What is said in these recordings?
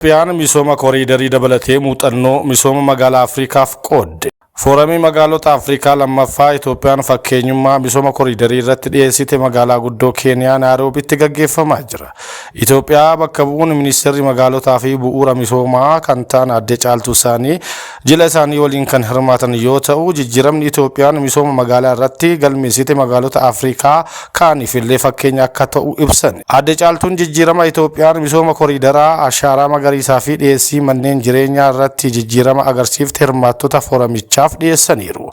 Itoophiyaan misooma koriidarii dabalatee muuxannoo misooma magaalaa Afriikaaf qoodde. Foorumii magaalota Afrikaa lammaffaa Itoophiyaan fakkeenyummaa misooma koriidarii irratti dhiyeessite magaalaa guddoo Keeniyaa Naayiroobiitti gaggeeffamaa jira. Itoophiyaa bakka bu'uun ministeerri magaalotaa fi bu'uura misoomaa kan ta'an Aadde Caaltuu Saanii jila isaanii waliin kan hirmaatan yoo ta'u, jijjiiramni Itoophiyaan misooma magaalaa irratti galmeessite magaalota Afrikaa kaaniif illee fakkeenya akka ta'u ibsan. Aadde Caaltuun jijjiirama Itoophiyaan misooma koriidaraa ashaaraa magariisaa fi dhiyeessii manneen jireenyaa irratti jijjiirama agarsiifte hirmaattota foorumichaaf dhiyeessaniiru.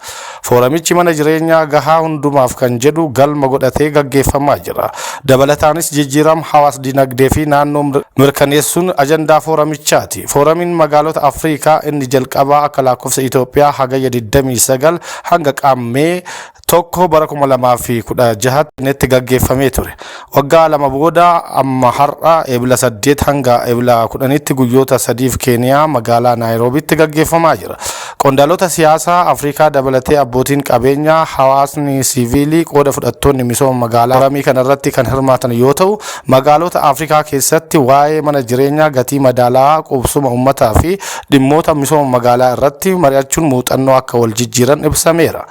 Foorumichi mana jireenyaa gahaa hundumaaf kan jedhu galma godhatee gaggeeffamaa jira. Dabalataanis jijjiirama hawaas dinagdee fi naannoo mirkaneessuun ajandaa foorumichaati. Foorumiin magaalota Afrikaa inni jalqabaa akka lakkoofsa Itoophiyaa hagayya 29 hanga qaammee tokko bara 2016 netti gaggeeffamee ture. Waggaa lama booda amma har'a eebila 8 hanga eebila 10tti guyyoota sadiif Keeniyaa magaalaa Naayiroobitti gaggeeffamaa jira. Qondaalota siyaasaa Afrikaa dabalatee abbootiin qabeenyaa hawaasni siviilii qooda fudhattoonni misooma magaalaa foorumii kanarratti kan hirmaatan yoo ta'u, magaalota Afrikaa keessatti waa'ee mana jireenyaa gatii madaalawaa qubsuma uummataa fi dhimmoota misooma magaalaa irratti mari'achuun muuxannoo akka wal jijjiiran ibsameera.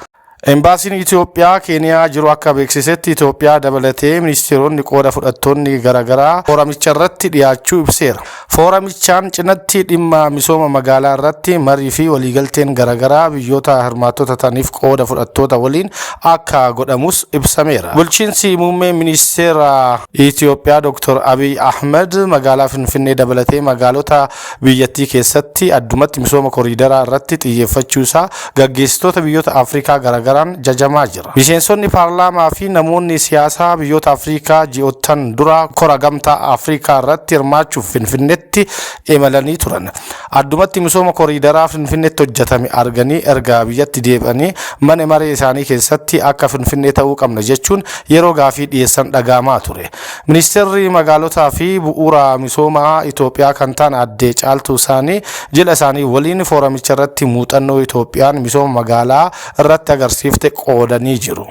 Embaasiin Itoophiyaa Keeniyaa jiru akka beeksisetti Itoophiyaa dabalatee ministeeronni qooda fudhattoonni garaagaraa foorumicha irratti dhiyaachuu ibseera. Foorumichaan cinatti dhimma misooma magaalaa irratti marii fi waliigalteen garaagaraa biyyoota hirmaattota ta'aniif qooda fudhattoota waliin akka godhamus ibsameera. Bulchiinsi muummee ministeera Itoophiyaa Dr. Abiy Ahmed magaalaa Finfinnee dabalatee magaalota biyyattii keessatti addumatti misooma koriidaraa irratti xiyyeeffachuusaa gaggeessitoota biyyoota Afrikaa garaagaraa jajamaa jira. Miseensonni paarlaamaa fi namoonni siyaasaa biyyoota Afrikaa ji'oottan dura kora gamtaa Afrikaa irratti hirmaachuuf Finfinneetti imalanii turan. Addumatti misooma koriidaraa Finfinneetti hojjetame arganii erga biyyatti deebi'anii mana maree isaanii keessatti akka Finfinnee ta'uu qabna jechuun yeroo gaafii dhiyeessan dhagahamaa ture. Ministeerri magaalotaa fi bu'uura misoomaa Itoophiyaa kan ta'an Aadde Caaltuu Saanii jila isaanii waliin foorumicha irratti muuxannoo Itoophiyaan misooma magaalaa irratti agarsiifte qoodanii jiru.